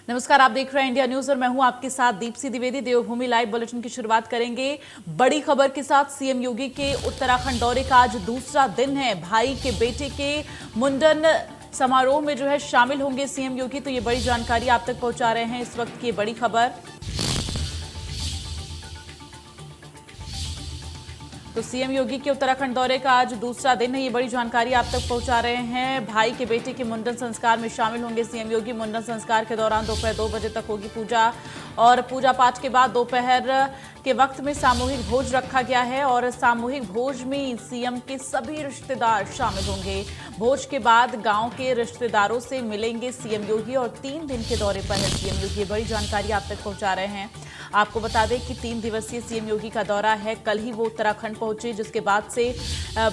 नमस्कार, आप देख रहे हैं इंडिया न्यूज और मैं हूं आपके साथ दीप्ति द्विवेदी। देवभूमि लाइव बुलेटिन की शुरुआत करेंगे बड़ी खबर के साथ। सीएम योगी के उत्तराखंड दौरे का आज दूसरा दिन है। भाई के बेटे के मुंडन समारोह में जो है शामिल होंगे सीएम योगी, तो ये बड़ी जानकारी आप तक पहुंचा रहे हैं इस वक्त की बड़ी खबर। तो सीएम योगी के उत्तराखंड दौरे का आज दूसरा दिन है, ये बड़ी जानकारी आप तक पहुंचा रहे हैं। भाई के बेटे के मुंडन संस्कार में शामिल होंगे सीएम योगी। मुंडन संस्कार के दौरान दोपहर 2 बजे तक होगी पूजा और पूजा पाठ के बाद दोपहर के वक्त में सामूहिक भोज रखा गया है और सामूहिक भोज में सीएम के सभी रिश्तेदार शामिल होंगे। भोज के बाद गांव के रिश्तेदारों से मिलेंगे सीएम योगी और 3 दिन के दौरे पर है सीएम योगी। बड़ी जानकारी आप तक पहुंचा रहे हैं। आपको बता दें कि 3 दिवसीय सीएम योगी का दौरा है। कल ही वो उत्तराखंड पहुंचे, जिसके बाद से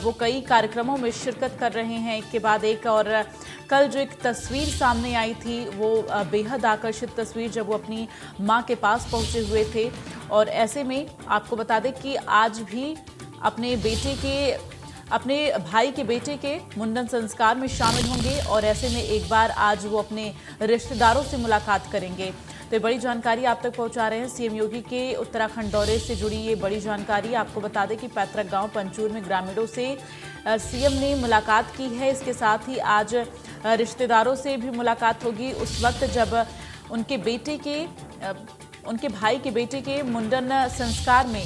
वो कई कार्यक्रमों में शिरकत कर रहे हैं एक के बाद एक। और कल जो एक तस्वीर सामने आई थी वो बेहद आकर्षित तस्वीर, जब वो अपनी मां के पास पहुंचे हुए थे। और ऐसे में आपको बता दें कि आज भी अपने भाई के बेटे के मुंडन संस्कार में शामिल होंगे और ऐसे में एक बार आज वो अपने रिश्तेदारों से मुलाकात करेंगे। तो बड़ी जानकारी आप तक पहुंचा रहे हैं सीएम योगी के उत्तराखंड दौरे से जुड़ी ये बड़ी जानकारी। आपको बता दें कि पैतृक गांव पंचूर में ग्रामीणों से सीएम ने मुलाकात की है। इसके साथ ही आज रिश्तेदारों से भी मुलाकात होगी उस वक्त जब उनके भाई के बेटे के मुंडन संस्कार में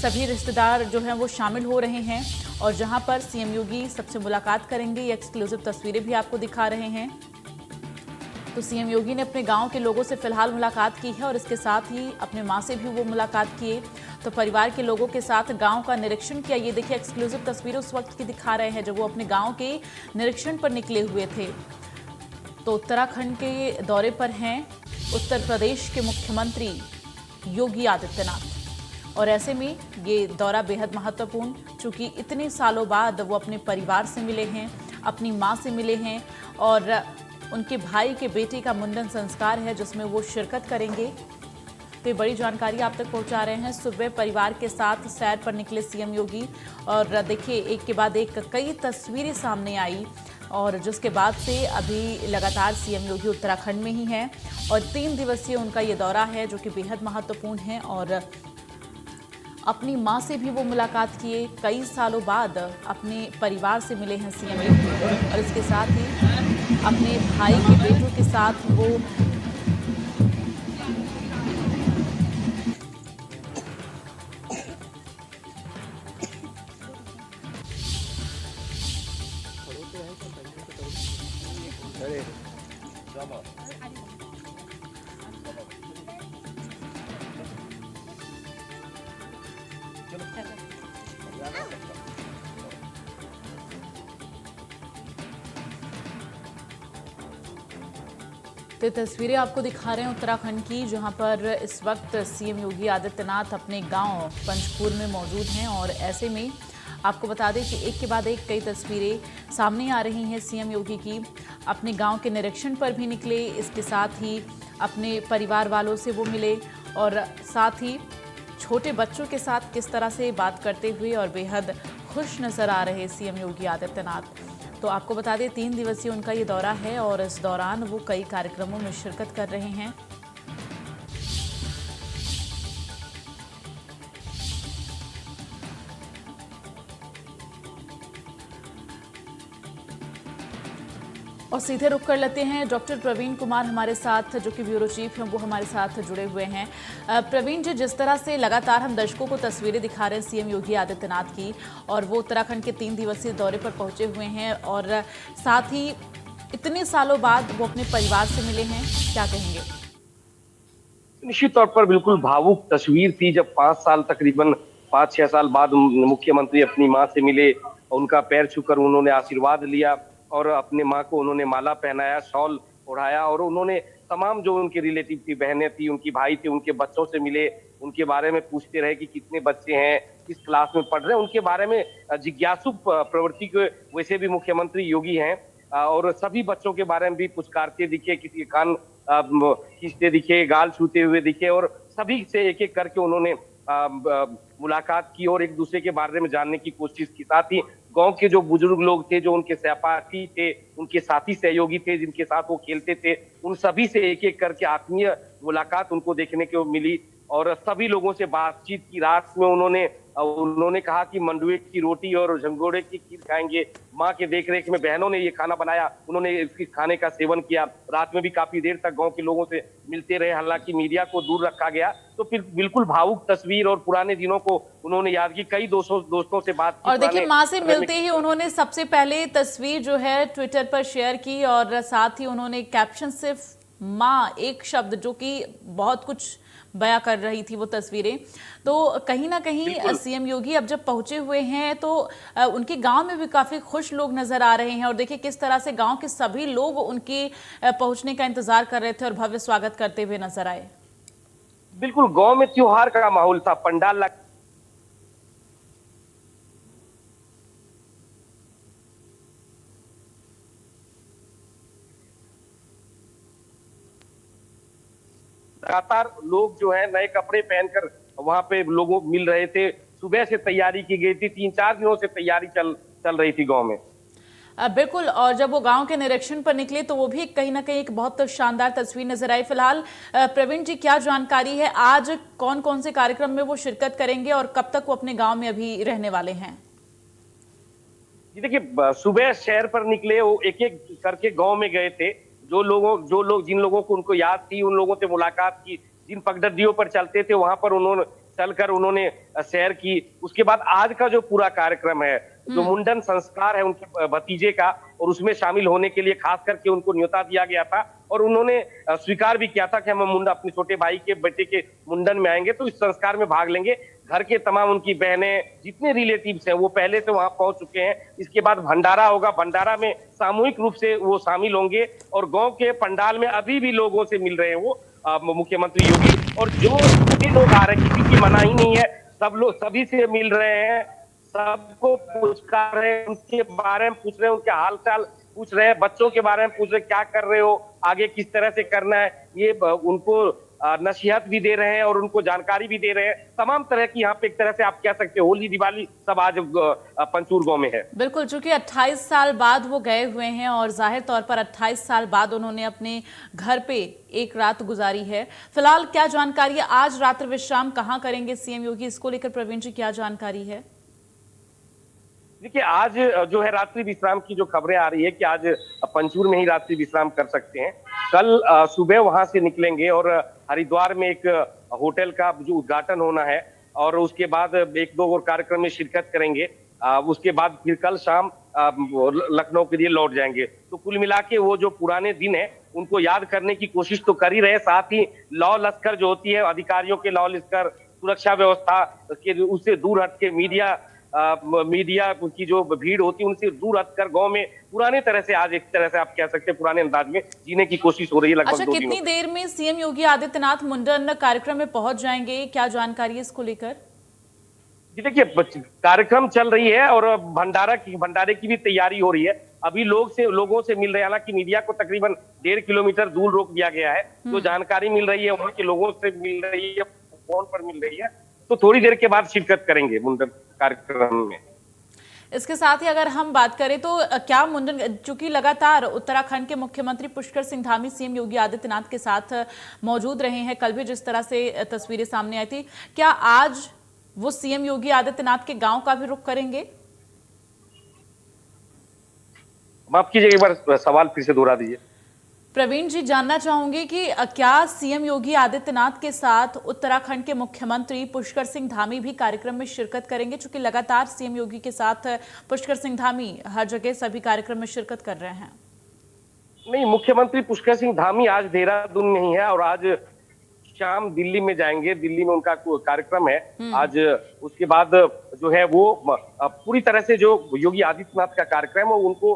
सभी रिश्तेदार जो हैं वो शामिल हो रहे हैं और जहां पर सीएम योगी सबसे मुलाकात करेंगे। ये एक्सक्लूसिव तस्वीरें भी आपको दिखा रहे हैं। तो सीएम योगी ने अपने गांव के लोगों से फिलहाल मुलाकात की है और इसके साथ ही अपने मां से भी वो मुलाकात किए। तो परिवार के लोगों के साथ गांव का निरीक्षण किया। ये देखिए एक्सक्लूसिव तस्वीरें उस वक्त की दिखा रहे हैं जब वो अपने गांव के निरीक्षण पर निकले हुए थे। तो उत्तराखंड के दौरे पर हैं उत्तर प्रदेश के मुख्यमंत्री योगी आदित्यनाथ और ऐसे में ये दौरा बेहद महत्वपूर्ण, चूंकि इतने सालों बाद वो अपने परिवार से मिले हैं, अपनी मां से मिले हैं और उनके भाई के बेटे का मुंडन संस्कार है जिसमें वो शिरकत करेंगे। तो ये बड़ी जानकारी आप तक पहुंचा रहे हैं। सुबह परिवार के साथ सैर पर निकले सीएम योगी और देखिए एक के बाद एक कई तस्वीरें सामने आई और जिसके बाद से अभी लगातार सीएम योगी उत्तराखंड में ही हैं और 3 दिवसीय उनका ये दौरा है जो कि बेहद महत्वपूर्ण है। और अपनी मां से भी वो मुलाकात किए, कई सालों बाद अपने परिवार से मिले हैं सीएम योगी और इसके साथ ही अपने भाई के बेटों के साथ वो तो तस्वीरें आपको दिखा रहे हैं उत्तराखंड की, जहां पर इस वक्त सीएम योगी आदित्यनाथ अपने गांव पंचपूर में मौजूद हैं और ऐसे में आपको बता दें कि एक के बाद एक कई तस्वीरें सामने आ रही हैं सीएम योगी की। अपने गांव के निरीक्षण पर भी निकले, इसके साथ ही अपने परिवार वालों से वो मिले और साथ ही छोटे बच्चों के साथ किस तरह से बात करते हुए और बेहद खुश नजर आ रहे सीएम योगी आदित्यनाथ। तो आपको बता दें 3 दिवसीय उनका ये दौरा है और इस दौरान वो कई कार्यक्रमों में शिरकत कर रहे हैं। और सीधे रुख कर लेते हैं डॉक्टर प्रवीण कुमार हमारे साथ, जो कि ब्यूरो चीफ हैं, वो हमारे साथ जुड़े हुए हैं। प्रवीण जी, जिस तरह से लगातार हम दर्शकों को तस्वीरें दिखा रहे हैं सीएम योगी आदित्यनाथ की और वो उत्तराखंड के 3 दिवसीय दौरे पर पहुंचे हुए हैं और साथ ही इतने सालों बाद वो अपने परिवार से मिले हैं, क्या कहेंगे? निश्चित तौर पर बिल्कुल भावुक तस्वीर थी जब 5-6 साल बाद मुख्यमंत्री अपनी मां से मिले, उनका पैर छूकर उन्होंने आशीर्वाद लिया और अपने मां को उन्होंने माला पहनाया, शॉल ओढ़ाया और उन्होंने तमाम जो उनके रिलेटिव थी, बहनें थी, उनकी भाई थे, उनके बच्चों से मिले, उनके बारे में पूछते रहे कि कितने बच्चे हैं, किस क्लास में पढ़ रहे हैं, उनके बारे में जिज्ञासु प्रवृत्ति के वैसे भी मुख्यमंत्री योगी हैं और सभी बच्चों के बारे में भी पुचकारते दिखे, किसी के कान खींचते दिखे, गाल छूते हुए दिखे और सभी से एक एक करके उन्होंने मुलाकात की और एक दूसरे के बारे में जानने की कोशिश की। साथ ही गांव के जो बुजुर्ग लोग थे, जो उनके सहपाठी थे, उनके साथी सहयोगी थे, जिनके साथ वो खेलते थे, उन सभी से एक एक करके आत्मीय मुलाकात उनको देखने को मिली। और सभी लोगों से बातचीत की। रात में उन्होंने कहा कि मंडुए की रोटी और झंगोड़े की खीर खाएंगे। माँ के देखरेख में बहनों ने ये खाना बनाया, उन्होंने इसके खाने का सेवन किया। रात में भी काफी देर तक गांव के लोगों से मिलते रहे, हालांकि मीडिया को दूर रखा गया। तो फिर बिल्कुल भावुक तस्वीर और पुराने दिनों को उन्होंने याद की। कई दोस्तों से बात की। और देखिए, माँ से मिलते ही उन्होंने सबसे पहले तस्वीर जो है ट्विटर पर शेयर की और साथ ही उन्होंने कैप्शन सिर्फ माँ एक शब्द, जो कि बहुत कुछ बयां कर रही थी वो तस्वीरें। तो कहीं ना कहीं सीएम योगी अब जब पहुंचे हुए हैं तो उनके गांव में भी काफी खुश लोग नजर आ रहे हैं। और देखिए किस तरह से गांव के सभी लोग उनके पहुंचने का इंतजार कर रहे थे और भव्य स्वागत करते हुए नजर आए। बिल्कुल, गांव में त्योहार का माहौल था, पंडाल लगातार लोग जो है नए कपड़े पहनकर वहां पे लोगों मिल रहे थे। सुबह से तैयारी की गई थी, 3-4 दिनों से तैयारी चल रही थी गांव में। बिल्कुल, और जब वो गांव के निरीक्षण पर निकले तो वो भी कहीं ना कहीं एक बहुत शानदार तस्वीर नजर आई। फिलहाल प्रवीण जी, क्या जानकारी है, आज कौन कौन से कार्यक्रम में वो शिरकत करेंगे और कब तक वो अपने गांव में अभी रहने वाले हैं? जी देखिए, सुबह शहर पर निकले, वो एक एक करके गांव में गए थे। जिन लोगों को उनको याद थी, उन लोगों से मुलाकात की। जिन पगडंडियों पर चलते थे वहां पर उन्होंने सैर की। उसके बाद आज का जो पूरा कार्यक्रम है, जो मुंडन संस्कार है उनके भतीजे का, और उसमें शामिल होने के लिए खास करके उनको न्योता दिया गया था। और उन्होंने स्वीकार भी किया था कि हम अपने छोटे भाई के बेटे के मुंडन में आएंगे, तो इस संस्कार में भाग लेंगे। घर के तमाम उनकी बहनें, जितने रिलेटिव्स हैं, वो पहले से वहां पहुंच चुके हैं। इसके बाद भंडारा होगा, भंडारा में सामूहिक रूप से वो शामिल होंगे। और गांव के पंडाल में अभी भी लोगों से मिल रहे हैं वो मुख्यमंत्री योगी। और जो भी लोग आ रहे हैं, किसी की मनाही नहीं है, सभी से मिल रहे हैं, सबको पुचकार रहे हैं, उनके बारे में पूछ रहे हैं, उनके हाल चाल पूछ रहे हैं, बच्चों के बारे में पूछ रहे हैं, क्या कर रहे हो, आगे किस तरह से करना है। ये उनको नसीहत भी दे रहे हैं और उनको जानकारी भी दे रहे हैं। तमाम तरह की यहाँ पे एक तरह से आप कह सकते हैं होली दिवाली सब आज पंचूर गांव में है। बिल्कुल, चूंकि 28 साल बाद वो गए हुए हैं और जाहिर तौर पर 28 साल बाद उन्होंने अपने घर पे एक रात गुजारी है। फिलहाल क्या जानकारी है, आज रात्रि विश्राम कहाँ करेंगे सीएम योगी, इसको लेकर प्रवीण जी क्या जानकारी है? देखिए, आज जो है रात्रि विश्राम की जो खबरें आ रही है कि आज पंचूर में ही रात्रि विश्राम कर सकते हैं। कल सुबह वहां से निकलेंगे और हरिद्वार में एक होटल का जो उद्घाटन होना है, और उसके बाद एक दो और कार्यक्रम में शिरकत करेंगे। उसके बाद फिर कल शाम लखनऊ के लिए लौट जाएंगे। तो कुल मिला के वो जो पुराने दिन है उनको याद करने की कोशिश तो कर ही रहे। साथ ही लॉ लश्कर जो होती है, अधिकारियों के लॉ लश्कर, सुरक्षा व्यवस्था के उससे दूर हट के मीडिया की जो भीड़ होती है उनसे दूर हटकर गांव में पुराने तरह से, आज एक तरह से आप कह सकते हैं पुराने अंदाज में जीने की कोशिश हो रही है। लगभग अच्छा, कितनी देर में सीएम योगी आदित्यनाथ मुंडन कार्यक्रम में पहुंच जाएंगे, क्या जानकारी है इसको लेकर? जी देखिए, कार्यक्रम चल रही है और भंडारे की भी तैयारी हो रही है। अभी लोगों से मिल रहे हैं, हालांकि मीडिया को तकरीबन 1.5 किलोमीटर दूर रोक दिया गया है। तो जानकारी मिल रही है, वहां के लोगों से मिल रही है, फोन पर मिल रही है। तो थोड़ी देर के बाद शिरकत करेंगे मुंडन कार्यक्रम में। इसके साथ ही अगर हम बात करें तो क्या मुंडन, चूंकि लगातार उत्तराखंड के मुख्यमंत्री पुष्कर सिंह धामी सीएम योगी आदित्यनाथ के साथ मौजूद रहे हैं, कल भी जिस तरह से तस्वीरें सामने आई थी, क्या आज वो सीएम योगी आदित्यनाथ के गांव का भी रुख करेंगे? माफ कीजिएगा, एक बार सवाल फिर से दोहरा दीजिए। प्रवीण जी, जानना चाहूंगी कि क्या सीएम योगी आदित्यनाथ के साथ उत्तराखंड के मुख्यमंत्री पुष्कर सिंह धामी भी कार्यक्रम में शिरकत करेंगे, चूंकि लगातार सीएम योगी के साथ पुष्कर सिंह धामी हर जगह सभी कार्यक्रम में शिरकत कर रहे हैं? नहीं, मुख्यमंत्री पुष्कर सिंह धामी आज देहरादून में ही है और आज शाम दिल्ली में जाएंगे। दिल्ली में उनका कार्यक्रम है आज। उसके बाद जो है वो पूरी तरह से जो योगी आदित्यनाथ का कार्यक्रम है उनको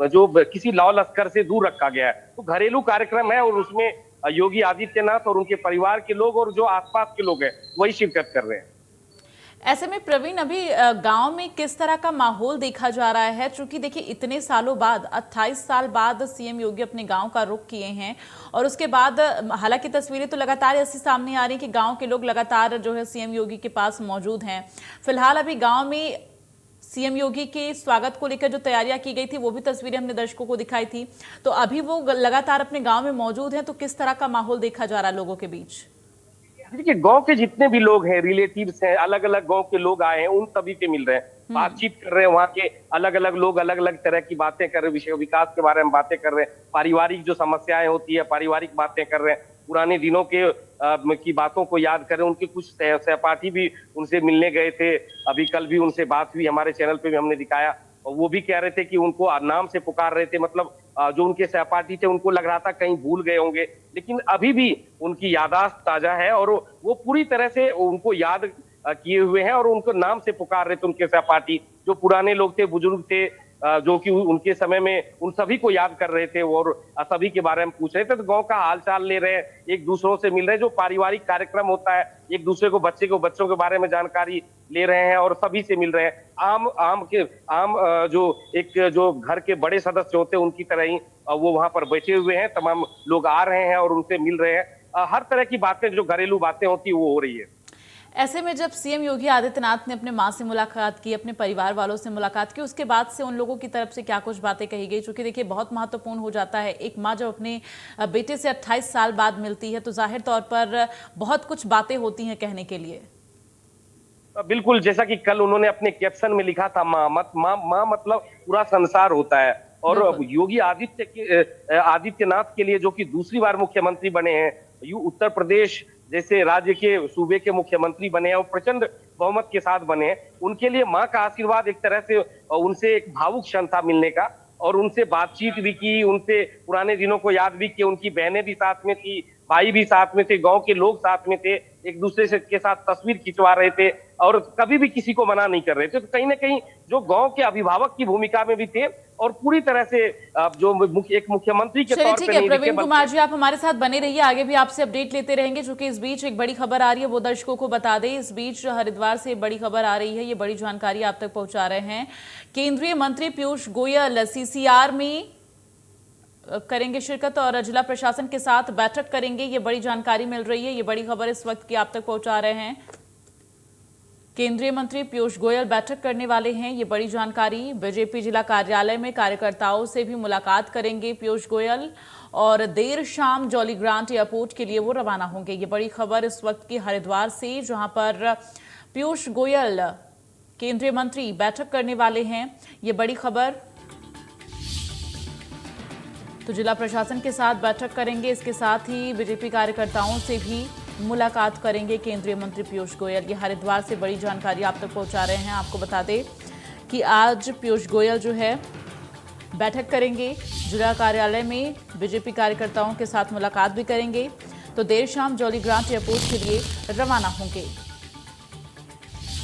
जो किसी लॉ लश्कर से दूर रखा गया है। तो घरेलू कार्यक्रम है और उसमें योगी आदित्यनाथ और उनके परिवार के लोग और जो आसपास के लोग हैं वही शिरकत कर रहे हैं। ऐसे में प्रवीण, अभी गांव में किस तरह का माहौल देखा जा रहा है? क्योंकि देखिए इतने सालों बाद, 28 साल बाद सीएम योगी अपने गांव का रुख किए हैं और उसके बाद हालांकि तस्वीरें तो लगातार ऐसी सामने आ रही हैं कि गांव के लोग लगातार जो है सीएम योगी के पास मौजूद हैं। फिलहाल अभी गांव में सीएम योगी के स्वागत को लेकर जो तैयारियां की गई थी वो भी तस्वीरें हमने दर्शकों को दिखाई थी। तो अभी वो लगातार अपने गांव में मौजूद हैं, तो किस तरह का माहौल देखा जा रहा है लोगों के बीच? देखिए, गांव के जितने भी लोग हैं, रिलेटिव्स हैं, अलग अलग गांव के लोग आए हैं, उन सभी से मिल रहे हैं, बातचीत कर रहे हैं। वहाँ के अलग अलग लोग अलग अलग तरह की बातें कर रहे हैं, विषय विकास के बारे में बातें कर रहे हैं, पारिवारिक जो समस्याएं होती है पारिवारिक बातें कर रहे हैं, पुराने दिनों के की बातों को याद कर रहे हैं। उनके कुछ सहपाठी भी उनसे मिलने गए थे, अभी कल भी उनसे बात हुई, हमारे चैनल पे भी हमने दिखाया। और वो भी कह रहे थे कि उनको नाम से पुकार रहे थे, मतलब जो उनके सहपाठी थे उनको लग रहा था कहीं भूल गए होंगे, लेकिन अभी भी उनकी याददाश्त ताजा है और वो पूरी तरह से उनको याद किए हुए हैं और उनको नाम से पुकार रहे थे। उनके सहपाठी जो पुराने लोग थे, बुजुर्ग थे, जो कि उनके समय में उन सभी को याद कर रहे थे और सभी के बारे में पूछ रहे थे। तो गांव का हालचाल ले रहे हैं, एक दूसरों से मिल रहे हैं। जो पारिवारिक कार्यक्रम होता है, एक दूसरे को बच्चों के बारे में जानकारी ले रहे हैं और सभी से मिल रहे हैं। जो घर के बड़े सदस्य होते हैं उनकी तरह ही वो वहां पर बैठे हुए हैं। तमाम लोग आ रहे हैं और उनसे मिल रहे हैं। हर तरह की बातें, जो घरेलू बातें होती है, वो हो रही है। ऐसे में जब सीएम योगी आदित्यनाथ ने अपने मां से मुलाकात की, अपने परिवार वालों से मुलाकात की, उसके बाद से उन लोगों की तरफ से क्या कुछ बातें कही गई? क्योंकि देखिए, बहुत महत्वपूर्ण हो जाता है, एक मां जब अपने बेटे से 28 साल बाद मिलती है तो जाहिर तौर पर बहुत कुछ बातें होती हैं कहने के लिए। बिल्कुल, जैसा कि कल उन्होंने अपने कैप्शन में लिखा था, माँ मतलब पूरा संसार होता है। और योगी आदित्यनाथ के लिए, जो कि दूसरी बार मुख्यमंत्री बने हैं, उत्तर प्रदेश जैसे राज्य के सूबे के मुख्यमंत्री बने हैं और प्रचंड बहुमत के साथ बने हैं, उनके लिए मां का आशीर्वाद एक तरह से उनसे एक भावुक क्षण था मिलने का। और उनसे बातचीत भी की, उनसे पुराने दिनों को याद भी किया। उनकी बहनें भी साथ में थी, भाई भी साथ में थे, गांव के लोग साथ में थे, एक दूसरे से के साथ तस्वीर खिंचवा रहे थे और कभी भी किसी को मना नहीं कर रहे थे। तो कहीं ना कहीं जो गांव के अभिभावक की भूमिका में भी थे और पूरी तरह से जो एक मुख्यमंत्री के तौर पे ठीक है प्रवीण कुमार जी, आप हमारे साथ बने रहिए, आगे भी आपसे अपडेट लेते रहेंगे। जो कि इस बीच एक बड़ी खबर आ रही है वो दर्शकों को बता दें। इस बीच हरिद्वार से बड़ी खबर आ रही है, ये बड़ी जानकारी आप तक पहुंचा रहे हैं। केंद्रीय मंत्री पीयूष गोयल सीसीआर में करेंगे शिरकत और जिला प्रशासन के साथ बैठक करेंगे, ये बड़ी जानकारी मिल रही है। ये बड़ी खबर इस वक्त की आप तक पहुंचा रहे हैं। केंद्रीय मंत्री पीयूष गोयल बैठक करने वाले हैं, ये बड़ी जानकारी। बीजेपी जिला कार्यालय में कार्यकर्ताओं से भी मुलाकात करेंगे पीयूष गोयल और देर शाम जॉली ग्रांट एयरपोर्ट के लिए वो रवाना होंगे। ये बड़ी खबर इस वक्त की हरिद्वार से, जहां पर पीयूष गोयल केंद्रीय मंत्री बैठक करने वाले हैं, ये बड़ी खबर। तो जिला प्रशासन के साथ बैठक करेंगे, इसके साथ ही बीजेपी कार्यकर्ताओं से भी मुलाकात करेंगे केंद्रीय मंत्री पीयूष गोयल। ये हरिद्वार से बड़ी जानकारी आप तक पहुंचा रहे हैं। आपको बता दें कि आज पीयूष गोयल जो है बैठक करेंगे, जिला कार्यालय में बीजेपी कार्यकर्ताओं के साथ मुलाकात भी करेंगे। तो देर शाम जॉली ग्रांट एयरपोर्ट के लिए रवाना होंगे।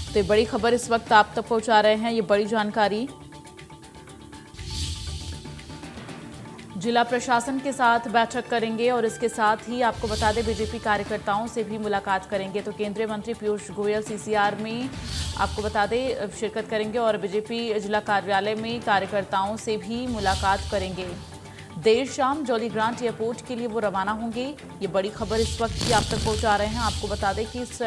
तो ये बड़ी खबर इस वक्त आप तक पहुंचा रहे हैं, ये बड़ी जानकारी। जिला प्रशासन के साथ बैठक करेंगे और इसके साथ ही आपको बता दें बीजेपी कार्यकर्ताओं से भी मुलाकात करेंगे। तो केंद्रीय मंत्री पीयूष गोयल सीसीआर में आपको बता दें शिरकत करेंगे और बीजेपी जिला कार्यालय में कार्यकर्ताओं से भी मुलाकात करेंगे। देर शाम जॉली ग्रांट एयरपोर्ट के लिए वो रवाना होंगे। ये बड़ी खबर इस वक्त की आप तक पहुंचा रहे हैं। आपको बता दें कि इस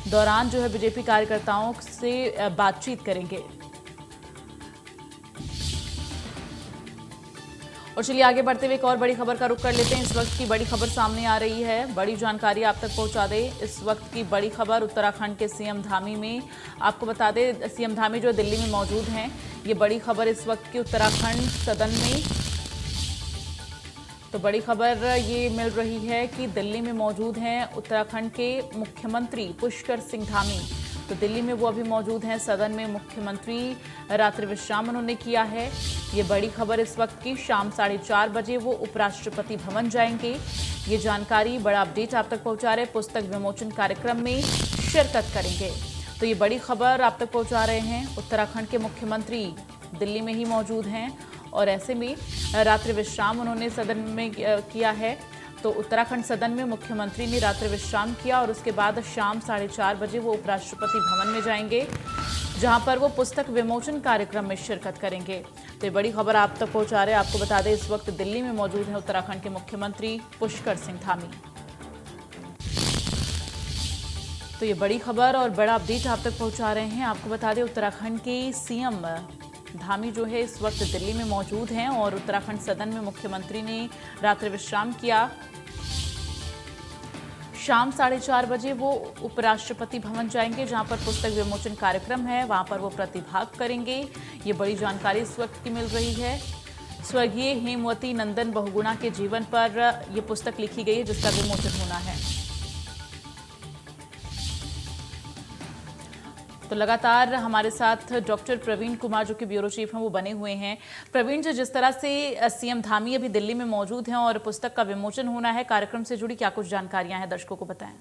दौरान जो है बीजेपी कार्यकर्ताओं से बातचीत करेंगे। और चलिए आगे बढ़ते हुए एक और बड़ी खबर का रुख कर लेते हैं। इस वक्त की बड़ी खबर सामने आ रही है, बड़ी जानकारी आप तक पहुंचा दें। इस वक्त की बड़ी खबर उत्तराखंड के सीएम धामी में। आपको बता दें सीएम धामी जो दिल्ली में मौजूद हैं, ये बड़ी खबर इस वक्त की उत्तराखंड सदन में। तो बड़ी खबर ये मिल रही है कि दिल्ली में मौजूद हैं उत्तराखंड के मुख्यमंत्री पुष्कर सिंह धामी। तो दिल्ली में वो अभी मौजूद हैं सदन में, मुख्यमंत्री रात्रि विश्राम उन्होंने किया है। ये बड़ी खबर इस वक्त की। शाम 4:30 बजे वो उपराष्ट्रपति भवन जाएंगे। ये जानकारी, बड़ा अपडेट आप तक पहुंचा रहे, पुस्तक विमोचन कार्यक्रम में शिरकत करेंगे। तो ये बड़ी खबर आप तक पहुंचा रहे हैं। उत्तराखंड के मुख्यमंत्री दिल्ली में ही मौजूद हैं और ऐसे में रात्रि विश्राम उन्होंने सदन में किया है। तो उत्तराखंड सदन में मुख्यमंत्री ने रात्रि विश्राम किया और उसके बाद शाम 4:30 बजे वो उपराष्ट्रपति भवन में जाएंगे, जहां पर वो पुस्तक विमोचन कार्यक्रम में शिरकत करेंगे। तो ये बड़ी खबर आप तक पहुंचा रहे हैं। आपको बता दें इस वक्त दिल्ली में मौजूद हैं उत्तराखंड के मुख्यमंत्री पुष्कर सिंह धामी। तो ये बड़ी खबर और बड़ा अपडेट आप तक पहुंचा रहे हैं। आपको बता दें, उत्तराखंड के सीएम धामी जो है इस वक्त दिल्ली में मौजूद हैं और उत्तराखंड सदन में मुख्यमंत्री ने रात्रि विश्राम किया। शाम 4:30 बजे वो उपराष्ट्रपति भवन जाएंगे, जहां पर पुस्तक विमोचन कार्यक्रम है, वहां पर वो प्रतिभाग करेंगे। ये बड़ी जानकारी इस वक्त की मिल रही है। स्वर्गीय हेमवती नंदन बहुगुणा के जीवन पर ये पुस्तक लिखी गई है, जिसका विमोचन होना है। तो लगातार हमारे साथ डॉक्टर प्रवीण कुमार जो कि ब्यूरो चीफ हैं वो बने हुए हैं। प्रवीण जी, जिस तरह से सीएम धामी अभी दिल्ली में मौजूद हैं और पुस्तक का विमोचन होना है, कार्यक्रम से जुड़ी क्या कुछ जानकारियां हैं, दर्शकों को बताएं।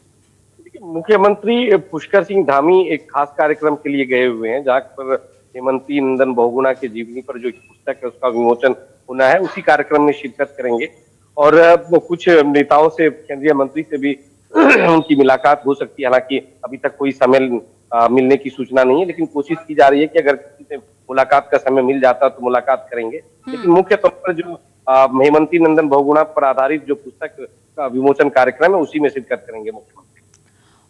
मुख्यमंत्री पुष्कर सिंह धामी एक खास कार्यक्रम के लिए गए हुए हैं, जहाँ पर हेमवती नंदन बहुगुणा के जीवनी पर जो पुस्तक है उसका विमोचन होना है। उसी कार्यक्रम में शिरकत करेंगे और कुछ नेताओं से, केंद्रीय मंत्री से भी उनकी मुलाकात हो सकती है। हालांकि अभी तक कोई समय मिलने की सूचना नहीं है, लेकिन कोशिश की जा रही है कि अगर किसी से मुलाकात का समय मिल जाता तो मुलाकात करेंगे। लेकिन मुख्य तौर पर जो हेमवती नंदन बहुगुणा पर आधारित जो पुस्तक का विमोचन कार्यक्रम है उसी में शिरकत करेंगे मुख्यमंत्री।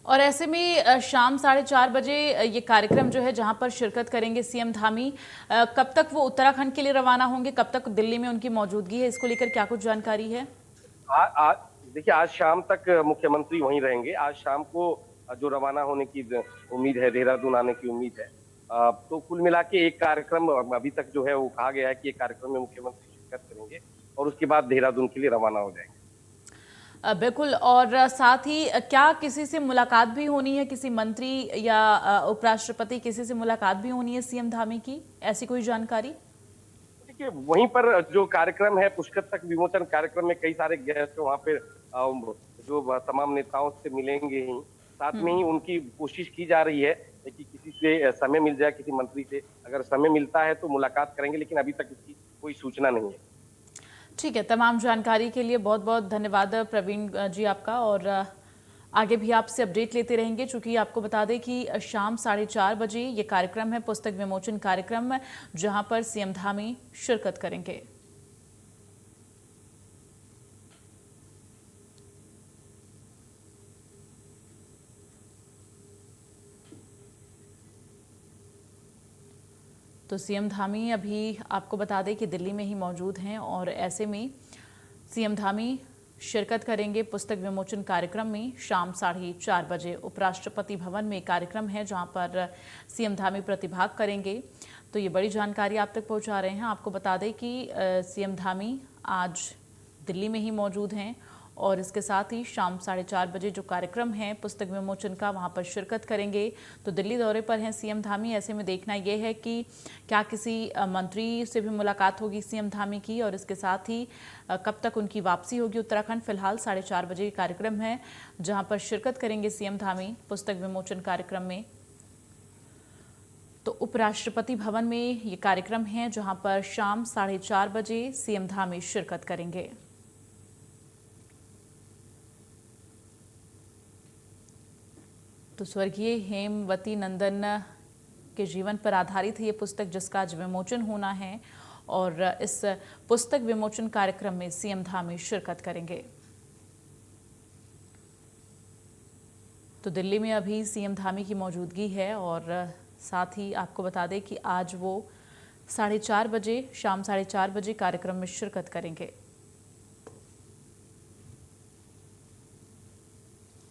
और ऐसे में शाम 4:30 बजे ये कार्यक्रम जो है जहां पर शिरकत करेंगे सीएम धामी, कब तक वो उत्तराखंड के लिए रवाना होंगे, कब तक दिल्ली में उनकी मौजूदगी है, इसको लेकर क्या कुछ जानकारी है? देखिए, आज शाम तक मुख्यमंत्री वहीं रहेंगे। आज शाम को जो रवाना होने की उम्मीद है, देहरादून आने की उम्मीद है। तो कुल मिला के एक कार्यक्रम अभी तक जो है वो कहा गया है कि एक कार्यक्रम में मुख्यमंत्री शिरकत करेंगे और उसके बाद देहरादून के लिए रवाना हो जाएंगे। बिल्कुल। और साथ ही क्या किसी से मुलाकात भी होनी है, किसी मंत्री या उपराष्ट्रपति किसी से मुलाकात भी होनी है सीएम धामी की, ऐसी कोई जानकारी? देखिए, वहीं पर जो कार्यक्रम है पुस्तक तक विमोचन कार्यक्रम में कई सारे गेस्ट वहाँ पे जो तमाम नेताओं से मिलेंगे ही, साथ में ही उनकी कोशिश की जा रही है कि किसी से समय मिल जाए, किसी मंत्री से अगर समय मिलता है तो मुलाकात करेंगे, लेकिन अभी तक इसकी कोई सूचना नहीं है। ठीक है, तमाम जानकारी के लिए बहुत बहुत धन्यवाद प्रवीण जी आपका, और आगे भी आपसे अपडेट लेते रहेंगे। चूंकि आपको बता दें कि शाम 4:30 बजे ये कार्यक्रम है, पुस्तक विमोचन कार्यक्रम, जहां पर सीएम धामी शिरकत करेंगे। तो सीएम धामी अभी आपको बता दें कि दिल्ली में ही मौजूद हैं और ऐसे में सीएम धामी शिरकत करेंगे पुस्तक विमोचन कार्यक्रम में। शाम 4:30 बजे उपराष्ट्रपति भवन में कार्यक्रम है, जहां पर सीएम धामी प्रतिभाग करेंगे। तो ये बड़ी जानकारी आप तक पहुंचा रहे हैं। आपको बता दें कि सीएम धामी आज दिल्ली में ही मौजूद हैं और इसके साथ ही शाम 4:30 बजे जो कार्यक्रम है पुस्तक विमोचन का, वहां पर शिरकत करेंगे। तो दिल्ली दौरे पर हैं सीएम धामी। ऐसे में देखना यह है कि क्या किसी मंत्री से भी मुलाकात होगी सीएम धामी की, और इसके साथ ही कब तक उनकी वापसी होगी उत्तराखंड। फिलहाल 4:30 बजे कार्यक्रम है, जहां पर शिरकत करेंगे सीएम धामी पुस्तक विमोचन कार्यक्रम में। तो उपराष्ट्रपति भवन में ये कार्यक्रम है, जहां पर शाम 4:30 बजे सीएम धामी शिरकत करेंगे। तो स्वर्गीय हेमवती नंदन के जीवन पर आधारित है ये पुस्तक, जिसका आज विमोचन होना है, और इस पुस्तक विमोचन कार्यक्रम में सीएम धामी शिरकत करेंगे। तो दिल्ली में अभी सीएम धामी की मौजूदगी है और साथ ही आपको बता दें कि आज वो 4:30 बजे, शाम 4:30 बजे कार्यक्रम में शिरकत करेंगे।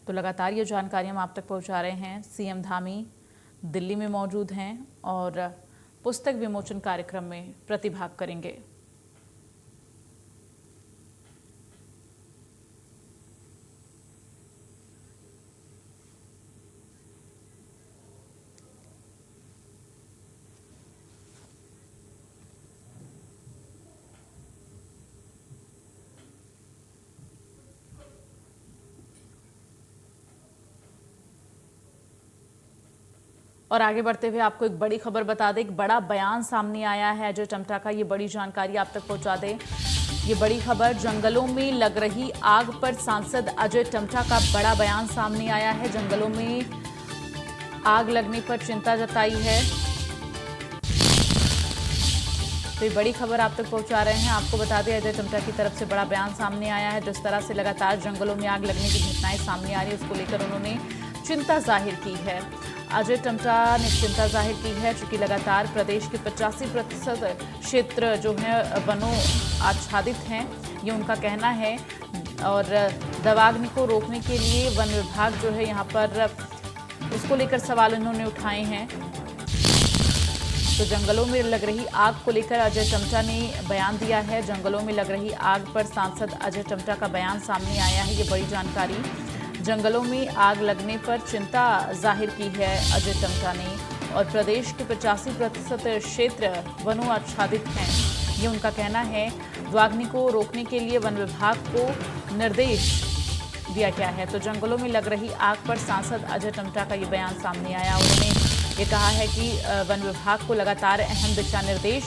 तो लगातार ये जानकारी हम आप तक पहुंचा रहे हैं। सीएम धामी दिल्ली में मौजूद हैं और पुस्तक विमोचन कार्यक्रम में प्रतिभाग करेंगे। और आगे बढ़ते हुए आपको एक बड़ी खबर बता दें, एक बड़ा बयान सामने आया है अजय टम्टा का। ये बड़ी जानकारी आप तक पहुंचा दें। ये बड़ी खबर, जंगलों में लग रही आग पर सांसद अजय टम्टा का बड़ा बयान सामने आया है। जंगलों में आग लगने पर चिंता जताई है। तो ये बड़ी खबर आप तक पहुंचा रहे हैं। आपको बता दें, अजय टम्टा की तरफ से बड़ा बयान सामने आया है। जिस तरह से लगातार जंगलों में आग लगने की घटनाएं सामने आ रही है, उसको लेकर उन्होंने चिंता जाहिर की है। अजय टम्टा ने चिंता जाहिर की है चूंकि लगातार प्रदेश के 85% क्षेत्र जो है वनों आच्छादित हैं, ये उनका कहना है। और दवाग्नि को रोकने के लिए वन विभाग जो है यहाँ पर उसको लेकर सवाल उन्होंने उठाए हैं। तो जंगलों में लग रही आग को लेकर अजय टम्टा ने बयान दिया है। जंगलों में लग रही आग पर सांसद अजय टम्टा का बयान सामने आया है, ये बड़ी जानकारी। जंगलों में आग लगने पर चिंता जाहिर की है अजय टम्टा ने और प्रदेश के 85% क्षेत्र वनों आच्छादित हैं, ये उनका कहना है। दवाग्नि को रोकने के लिए वन विभाग को निर्देश दिया गया है। तो जंगलों में लग रही आग पर सांसद अजय टम्टा का ये बयान सामने आया। उन्होंने ये कहा है कि वन विभाग को लगातार अहम दिशा निर्देश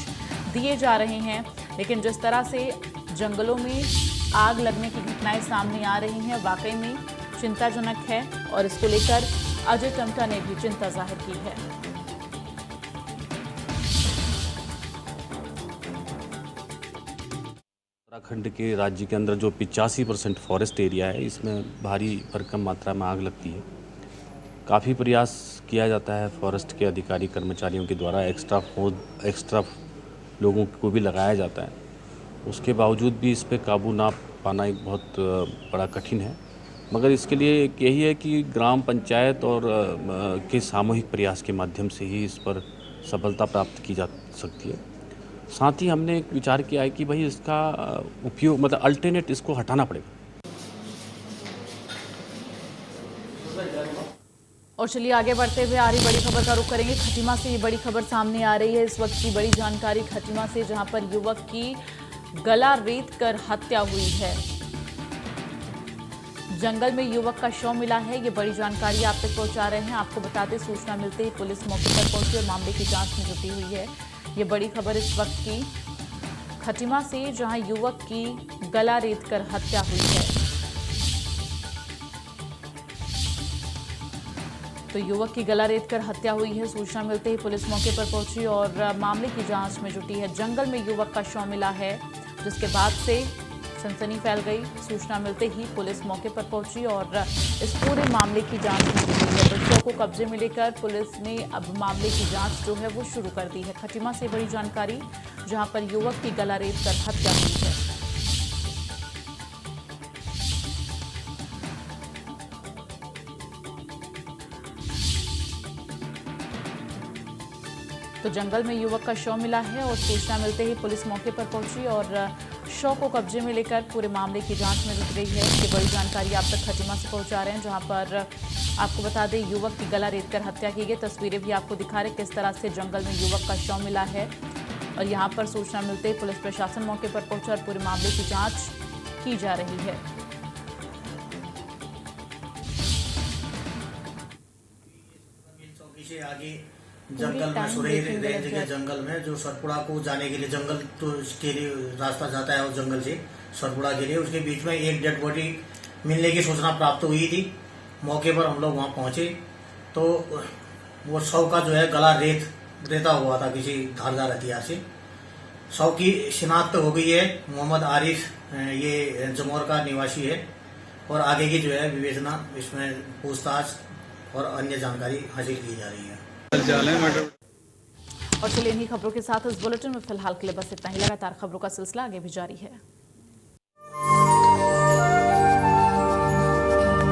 दिए जा रहे हैं, लेकिन जिस तरह से जंगलों में आग लगने की घटनाएं सामने आ रही हैं वाकई में चिंताजनक है और इसको लेकर अजय टम्टा ने भी चिंता जाहिर की है। उत्तराखंड के राज्य के अंदर जो 85% फॉरेस्ट एरिया है, इसमें भारी भरकम मात्रा में आग लगती है। काफ़ी प्रयास किया जाता है फॉरेस्ट के अधिकारी कर्मचारियों के द्वारा, एक्स्ट्रा लोगों को भी लगाया जाता है। उसके बावजूद भी इस पे काबू ना पाना एक बहुत बड़ा कठिन है। मगर इसके लिए एक यही है कि ग्राम पंचायत और के सामूहिक प्रयास के माध्यम से ही इस पर सफलता प्राप्त की जा सकती है। साथ ही हमने एक विचार किया है कि भाई इसका उपयोग मतलब अल्टरनेट इसको हटाना पड़ेगा। और चलिए आगे बढ़ते हुए आ रही बड़ी खबर का रुख करेंगे। खटीमा से ये बड़ी खबर सामने आ रही है इस वक्त की बड़ी जानकारी खटीमा से, जहां पर युवक की गला रेत कर हत्या हुई है। जंगल में युवक का शव मिला है, ये बड़ी जानकारी आप तक पहुंचा रहे हैं। आपको बता दें सूचना मिलते ही पुलिस मौके पर पहुंची और मामले की जांच में जुटी हुई है। ये बड़ी खबर इस वक्त की खटीमा से, जहां युवक की गला रेत कर हत्या हुई है। तो युवक की गला रेत कर हत्या हुई है। सूचना मिलते ही पुलिस मौके पर पहुंची और मामले की जांच में जुटी है। जंगल में युवक का शव मिला है, जिसके बाद से सनसनी फैल गई। सूचना मिलते ही पुलिस मौके पर पहुंची और इस पूरे मामले की जांच में जुटी है। बच्चों को कब्जे में लेकर पुलिस ने अब मामले की जांच जो है वो शुरू कर दी है। खटीमा से बड़ी जानकारी, जहां पर युवक की गला रेत कर हत्या हुई है। तो जंगल में युवक का शव मिला है और सूचना मिलते ही पुलिस मौके पर पहुंची और शव को कब्जे में लेकर पूरे मामले की जांच में जुट गई है। ये बड़ी जानकारी आप तक खटीमा से पहुंचा रहे हैं, जहां पर आपको बता दें युवक की गला रेत कर हत्या की गई। तस्वीरें भी आपको दिखा रहे किस तरह से जंगल में युवक का शव मिला है और यहां पर सूचना मिलते ही पुलिस प्रशासन मौके पर पहुंचा और पूरे मामले की जाँच की जा रही है। आगे जंगल में सुरई रेंज के जंगल में जो सतपुड़ा को जाने के लिए जंगल तो के लिए रास्ता जाता है उस जंगल से सतपुड़ा के लिए, उसके बीच में एक डेड बॉडी मिलने की सूचना प्राप्त हुई थी। मौके पर हम लोग वहां पहुंचे तो वो शव का जो है गला रेता हुआ था किसी धारदार हथियार से। शव की शिनाख्त हो गई है, मोहम्मद आरिफ, ये जमोर का निवासी है और आगे की जो है विवेचना इसमें पूछताछ और अन्य जानकारी हासिल की जा रही है। और चलिए इन्हीं खबरों के साथ इस बुलेटिन में फिलहाल के लिए बस इतना ही। लगातार खबरों का सिलसिला आगे भी जारी है।